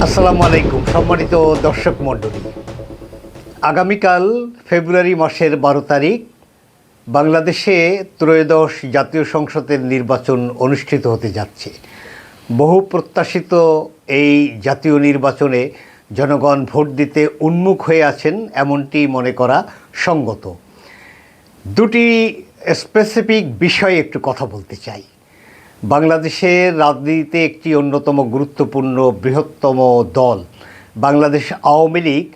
আসসালামু আলাইকুম সম্মানিত দর্শক মণ্ডলী। আগামীকাল ফেব্রুয়ারি মাসের 12 তারিখ বাংলাদেশে ত্রয়োদশ জাতীয় সংসদের নির্বাচন অনুষ্ঠিত হতে যাচ্ছে। বহু প্রত্যাশিত এই জাতীয় নির্বাচনে জনগণ ভোট দিতে উন্মুখ হয়ে আছেন, এমনটি মনে করা সঙ্গত। দুটি স্পেসিফিক বিষয়ে একটু কথা বলতে চাই। বাংলাদেশের রাজনীতিতে একটি অন্যতম গুরুত্বপূর্ণ বৃহত্তম দল বাংলাদেশ আওয়ামী লীগ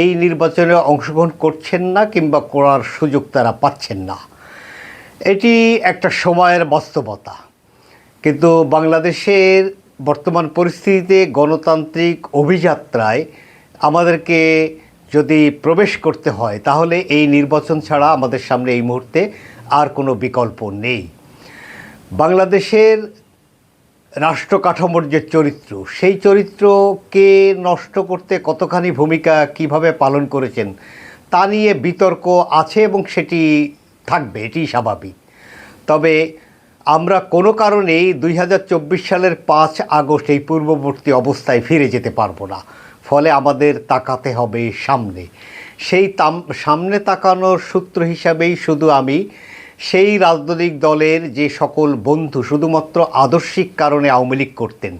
এই নির্বাচনে অংশগ্রহণ করছেন না কিংবা করার সুযোগ তারা পাচ্ছেন না। এটি একটা সময়ের বাস্তবতা। কিন্তু বাংলাদেশের বর্তমান পরিস্থিতিতে গণতান্ত্রিক অভিযাত্রায় আমাদেরকে যদি প্রবেশ করতে হয় তাহলে এই নির্বাচন ছাড়া আমাদের সামনে এই মুহূর্তে আর কোনো বিকল্প নেই। বাংলাদেশের রাষ্ট্র কাঠামোর যে চরিত্র, সেই চরিত্রকে নষ্ট করতে কতখানি ভূমিকা কিভাবে পালন করেছেন তা নিয়ে বিতর্ক আছে এবং সেটি থাকবে, এটি স্বাভাবিক। তবে আমরা কোনো কারণেই 2024 সালের 5 আগস্ট এই পূর্ববর্তী অবস্থায় ফিরে যেতে পারবো না। ফলে আমাদের তাকাতে হবে সামনে। সেই সামনে তাকানোর সূত্র হিসাবেই শুধু আমি সেই রাজনৈতিক দলের যে সকল বন্ধু শুধুমাত্র আদর্শিক কারণে আওয়ামী লীগ করতেন,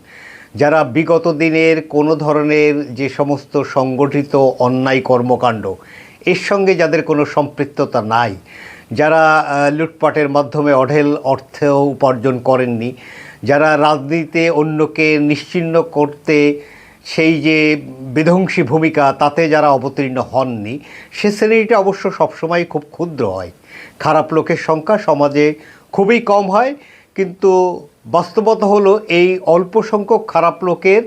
যারা বিগত দিনের কোনো ধরনের যে সমস্ত সংগঠিত অন্যায় কর্মকাণ্ড এর সঙ্গে যাদের কোনো সম্পৃক্ততা নাই, যারা লুটপাটের মাধ্যমে অঢেল অর্থ উপার্জন করেননি, যারা রাজনীতিতে অন্যকে নিশ্চিহ্ন করতে সেই যে বিধ্বংসী ভূমিকা তাতে যারা অবতীর্ণ হননি, সে শ্রেণীটা অবশ্য সবসময় খুব ক্ষুদ্র হয়। খারাপ লোকের সংখ্যা সমাজে খুবই কম হয়, কিন্তু বাস্তবতা হলো এই অল্প সংখ্যক খারাপ লোকের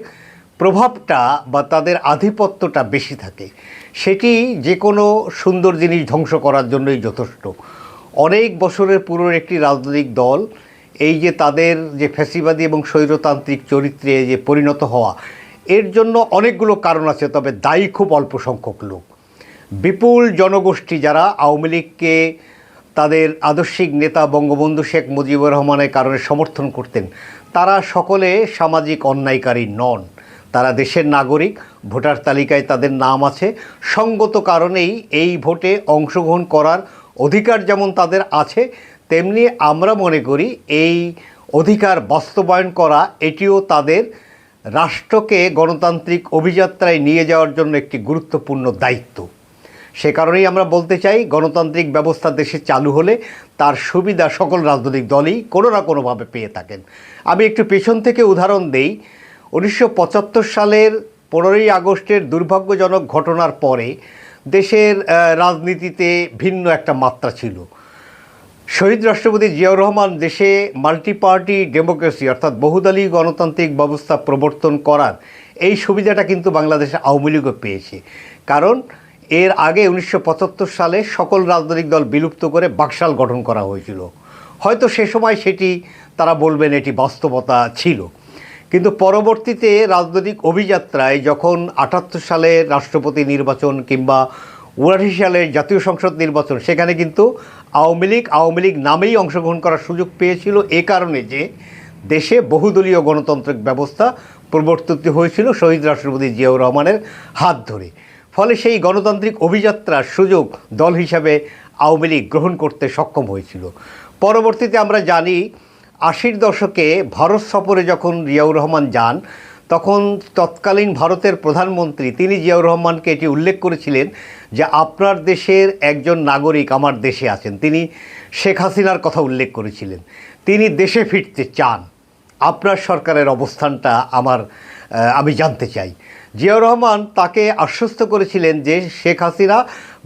প্রভাবটা বা তাদের আধিপত্যটা বেশি থাকে। সেটি যে কোনো সুন্দর জিনিস ধ্বংস করার জন্যই যথেষ্ট। অনেক বছরের পুরনো একটি রাজনৈতিক দল এই যে তাদের যে ফ্যাসিবাদী এবং স্বৈরতান্ত্রিক চরিত্রে যে পরিণত হওয়া, এর জন্য অনেকগুলো কারণ আছে, তবে দায়ী খুব অল্প সংখ্যক লোক। বিপুল জনগোষ্ঠী যারা আওয়ামী লীগকে তাদের আদর্শিক নেতা বঙ্গবন্ধু শেখ মুজিবুর রহমানের কারণে সমর্থন করতেন, তারা সকলে সামাজিক অন্যায়কারী নন। তারা দেশের নাগরিক, ভোটার তালিকায় তাদের নাম আছে। সঙ্গত কারণেই এই ভোটে অংশগ্রহণ করার অধিকার যেমন তাদের আছে, তেমনি আমরা মনে করি এই অধিকার বাস্তবায়ন করা এটিও তাদের রাষ্ট্রকে গণতান্ত্রিক অভিযাত্রায় নিয়ে যাওয়ার জন্য একটি গুরুত্বপূর্ণ দায়িত্ব। সে কারণেই আমরা বলতে চাই, গণতান্ত্রিক ব্যবস্থা দেশে চালু হলে তার সুবিধা সকল রাজনৈতিক দলই কোনো না কোনোভাবে পেয়ে থাকেন। আমি একটু পেছন থেকে উদাহরণ দেই। 1975 সালের 15ই আগস্টের দুর্ভাগ্যজনক ঘটনার পরে দেশের রাজনীতিতে ভিন্ন একটা মাত্রা ছিল। শহীদ রাষ্ট্রপতি জিয়াউর রহমান দেশে মাল্টি পার্টি ডেমোক্রেসি অর্থাৎ বহুদলী গণতান্ত্রিক ব্যবস্থা প্রবর্তন করার এই সুবিধাটা কিন্তু বাংলাদেশে আওয়ামী লীগও পেয়েছে। কারণ এর আগে 1975 সালে সকল রাজনৈতিক দল বিলুপ্ত করে বাকশাল গঠন করা হয়েছিল। হয়তো সে সময় সেটি তারা বলবেন এটি বাস্তবতা ছিল, কিন্তু পরবর্তীতে রাজনৈতিক অভিযাত্রায় যখন 78 সালের রাষ্ট্রপতি নির্বাচন কিংবা 79 সালের জাতীয় সংসদ নির্বাচন, সেখানে কিন্তু আওয়ামী লীগ নামেই অংশগ্রহণ করার সুযোগ পেয়েছিল, এ কারণে যে দেশে বহুদলীয় গণতান্ত্রিক ব্যবস্থা প্রবর্তিত হয়েছিল শহীদ রাষ্ট্রপতি জিয়াউর রহমানের হাত ধরে। ফলে সেই গণতান্ত্রিক অভিযাত্রার সুযোগ দল হিসাবে আওয়ামী লীগ গ্রহণ করতে সক্ষম হয়েছিল। পরবর্তীতে আমরা জানি 80-র দশকে ভারত সফরে যখন জিয়াউর রহমান যান, তখন তৎকালীন ভারতের প্রধানমন্ত্রী তিনি জিয়াউর রহমানকে এটি উল্লেখ করেছিলেন যে আপনার দেশের একজন নাগরিক আমার দেশে আছেন। তিনি শেখ হাসিনার কথা উল্লেখ করেছিলেন। তিনি দেশে ফিরতে চান, আপনার সরকারের অবস্থানটা আমি জানতে চাই। জিয়াউর রহমান তাকে আশ্বস্ত করেছিলেন যে শেখ হাসিনা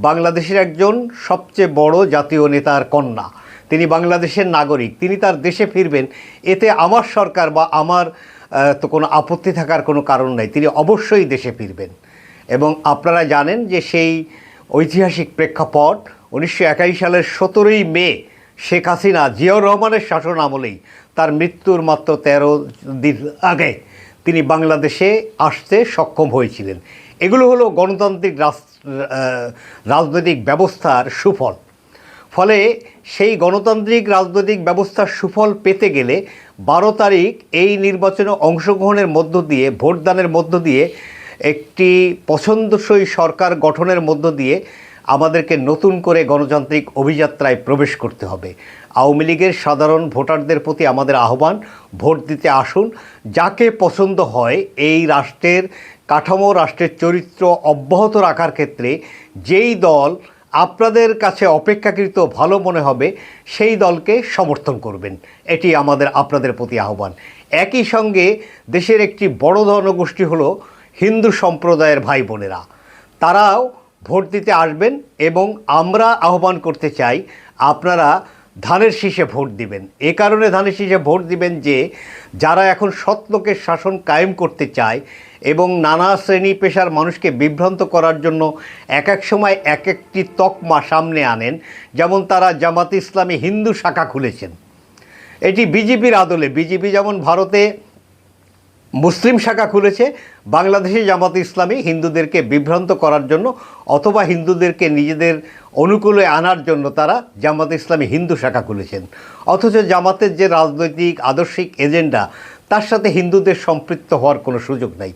বাংলাদেশের একজন সবচেয়ে বড় জাতীয় নেতার কন্যা, তিনি বাংলাদেশের নাগরিক, তিনি তার দেশে ফিরবেন, এতে আমার সরকার বা আমার তো কোনো আপত্তি থাকার কোনো কারণ নাই, তিনি অবশ্যই দেশে ফিরবেন। এবং আপনারা জানেন যে সেই ঐতিহাসিক প্রেক্ষাপট 1981 সালের 17ই মে শেখ হাসিনা জিয়াউর রহমানের শাসন আমলেই তার মৃত্যুর মাত্র 13 দিন আগে তিনি বাংলাদেশে আসতে সক্ষম হয়েছিলেন। এগুলো হলো গণতান্ত্রিক রাজনৈতিক ব্যবস্থার সুফল। ফলে সেই গণতান্ত্রিক রাজনৈতিক ব্যবস্থার সুফল পেতে গেলে 12 তারিখ এই নির্বাচনে অংশগ্রহণের মধ্য দিয়ে, ভোটদানের মধ্য দিয়ে, একটি পছন্দসই সরকার গঠনের মধ্য দিয়ে আমাদেরকে নতুন করে গণতান্ত্রিক অভিযাত্রায় প্রবেশ করতে হবে। আওয়ামী লীগের সাধারণ ভোটারদের প্রতি আমাদের আহ্বান, ভোট দিতে আসুন। যাকে পছন্দ হয়, এই রাষ্ট্রের কাঠামো, রাষ্ট্রের চরিত্র অব্যাহত রাখার ক্ষেত্রে যেই দল আপনাদের কাছে অপেক্ষাকৃত ভালো মনে হবে, সেই দলকে সমর্থন করবেন। এটি আমাদের আপনাদের প্রতি আহ্বান। একই সঙ্গে দেশের একটি বড় জনগোষ্ঠী হলো হিন্দু সম্প্রদায়ের ভাই বোনেরা, তারাও ভোট দিতে আসবেন এবং আমরা আহ্বান করতে চাই আপনারা ধানের শীষে ভোট দিবেন। এ কারণে ধানের শীষে ভোট দিবেন যে যারা এখন সৎলোকের শাসন কায়েম করতে চায় এবং নানা শ্রেণী পেশার মানুষকে বিভ্রান্ত করার জন্য এক এক সময় এক একটি তকমা সামনে আনেন, যেমন তারা জামাত ইসলামী হিন্দু শাখা খুলেছেন। এটি বিজেপির আদলে, বিজেপি যেমন ভারতে মুসলিম শাখা খুলেছে, বাংলাদেশে জামাত ইসলামী হিন্দুদেরকে বিভ্রান্ত করার জন্য অথবা হিন্দুদেরকে নিজেদের অনুকূলে আনার জন্য তারা জামাত ইসলামী হিন্দু শাখা খুলেছেন। অথচ জামাতের যে রাজনৈতিক আদর্শিক এজেন্ডা, তার সাথে হিন্দুদের সম্পৃক্ত হওয়ার কোনো সুযোগ নাই।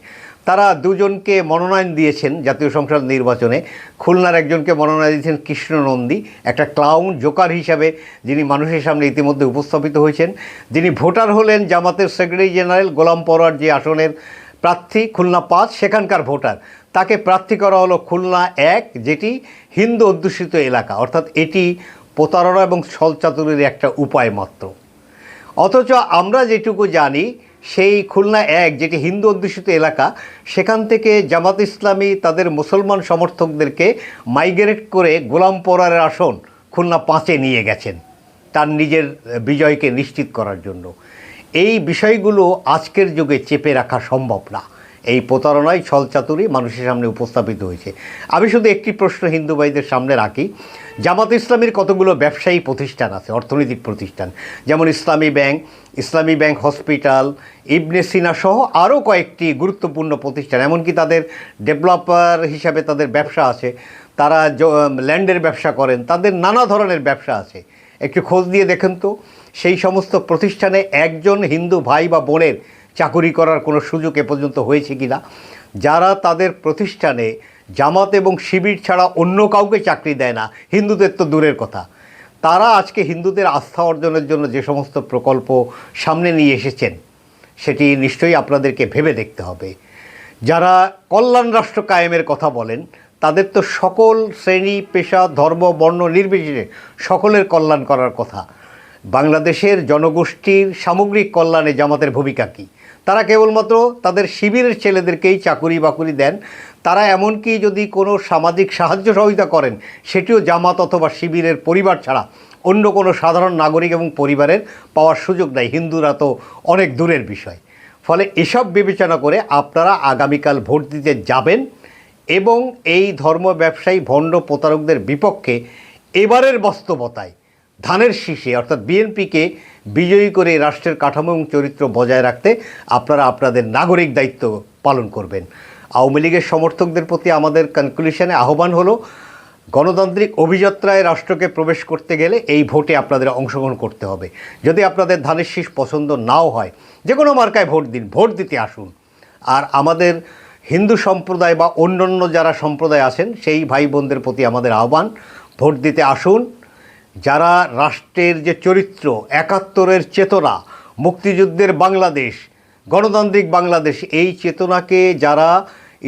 তারা দুজনকে মনোনয়ন দিয়েছেন জাতীয় সংসদ নির্বাচনে। খুলনার একজনকে মনোনয়ন দিয়েছেন কৃষ্ণ নন্দী, একটা ক্লাউন জোকার হিসাবে, যিনি মানুষের সামনে ইতিমধ্যে উপস্থাপিত হয়েছেন। যিনি ভোটার হলেন জামাতের সেক্রেটারি জেনারেল গোলাম পরোয়ার যে আসনের প্রার্থী, খুলনা 5, সেখানকার ভোটার। তাকে প্রার্থী করা হলো খুলনা 1, যেটি হিন্দু অধ্যুষিত এলাকা। অর্থাৎ এটি প্রতারণা এবং ছলচাতুরির একটা উপায় মাত্র। অথচ আমরা যেটুকু জানি, সেই খুলনা 1, যেটি হিন্দু অধ্যুষিত এলাকা, সেখান থেকে জামাত ইসলামী তাদের মুসলমান সমর্থকদেরকে মাইগ্রেট করে গোলাম পরোয়ারের আসন খুলনা 5-এ নিয়ে গেছেন, তার নিজের বিজয়কে নিশ্চিত করার জন্য। এই বিষয়গুলো আজকের যুগে চেপে রাখা সম্ভব না। এই প্রতারণায় ছলচাতুরি মানুষের সামনে উপস্থাপিত হয়েছে। আমি শুধু একটি প্রশ্ন হিন্দু ভাইদের সামনে রাখি, জামাত ইসলামীর কতগুলো ব্যবসায়ী প্রতিষ্ঠান আছে, অর্থনৈতিক প্রতিষ্ঠান, যেমন ইসলামী ব্যাংক হসপিটাল, ইবনে সিনা সহ আরও কয়েকটি গুরুত্বপূর্ণ প্রতিষ্ঠান, এমনকি তাদের ডেভেলপার হিসাবে তাদের ব্যবসা আছে, তারা ল্যান্ডের ব্যবসা করেন, তাদের নানা ধরনের ব্যবসা আছে। একটু খোঁজ দিয়ে দেখেন তো, সেই সমস্ত প্রতিষ্ঠানে একজন হিন্দু ভাই বা বোনের চাকুরি করার কোনো সুযোগ এ পর্যন্ত হয়েছে কি না? যারা তাদের প্রতিষ্ঠানে জামাত এবং শিবির ছাড়া অন্য কাউকে চাকরি দেয় না, হিন্দুদের তো দূরের কথা, তারা আজকে হিন্দুদের আস্থা অর্জনের জন্য যে সমস্ত প্রকল্প সামনে নিয়ে এসেছেন, সেটি নিশ্চয়ই আপনাদেরকে ভেবে দেখতে হবে। যারা কল্যাণ রাষ্ট্র কায়েমের কথা বলেন, তাদের তো সকল শ্রেণী পেশা ধর্ম বর্ণ নির্বিশেষে সকলের কল্যাণ করার কথা। বাংলাদেশের জনগোষ্ঠীর সামগ্রিক কল্যাণে জামাতের ভূমিকা কী? তারা কেবলমাত্র তাদের শিবিরের ছেলেদেরকেই চাকুরি বাকুরি দেন। তারা এমনকি যদি কোনো সামাজিক সাহায্য সহযোগিতা করেন, সেটিও জামাত অথবা শিবিরের পরিবার ছাড়া অন্য কোনো সাধারণ নাগরিক এবং পরিবারের পাওয়ার সুযোগ নাই। হিন্দুরা তো অনেক দূরের বিষয়। ফলে এসব বিবেচনা করে আপনারা আগামীকাল ভোট দিতে যাবেন এবং এই ধর্ম ব্যবসায়ী ভণ্ড প্রতারকদের বিপক্ষে এবারের বাস্তবতায় ধানের শীষে অর্থাৎ বিএনপিকে বিজয়ী করে রাষ্ট্রের কাঠামো এবং চরিত্র বজায় রাখতে আপনারা আপনাদের নাগরিক দায়িত্ব পালন করবেন। আওয়ামী লীগের সমর্থকদের প্রতি আমাদের কনক্লুশনে আহ্বান হলো, গণতান্ত্রিক অভিযাত্রায় রাষ্ট্রকে প্রবেশ করতে গেলে এই ভোটে আপনাদের অংশগ্রহণ করতে হবে। যদি আপনাদের ধানের শীষ পছন্দ নাও হয়, যে কোনো মার্কায় ভোট দিন, ভোট দিতে আসুন। আর আমাদের হিন্দু সম্প্রদায় বা অন্যান্য যারা সম্প্রদায় আছেন, সেই ভাই বোনদের প্রতি আমাদের আহ্বান, ভোট দিতে আসুন। যারা রাষ্ট্রের যে চরিত্র, ৭১-এর চেতনা, মুক্তিযুদ্ধের বাংলাদেশ, গণতান্ত্রিক বাংলাদেশ, এই চেতনাকে যারা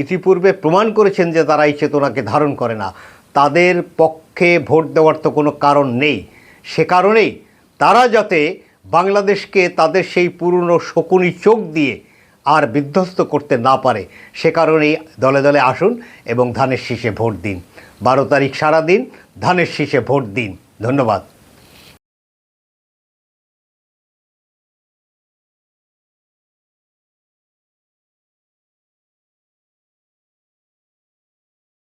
ইতিপূর্বে প্রমাণ করেছেন যে তারা এই চেতনাকে ধারণ করে না, তাদের পক্ষে ভোট দেওয়ার তো কোনো কারণ নেই। সে কারণেই তারা যাতে বাংলাদেশকে তাদের সেই পুরনো শকুনি চোখ দিয়ে আর বিধ্বস্ত করতে না পারে, সে কারণেই দলে দলে আসুন এবং ধানের শীষে ভোট দিন। 12 তারিখ সারাদিন ধানের শীষে ভোট দিন। ধন্যবাদ।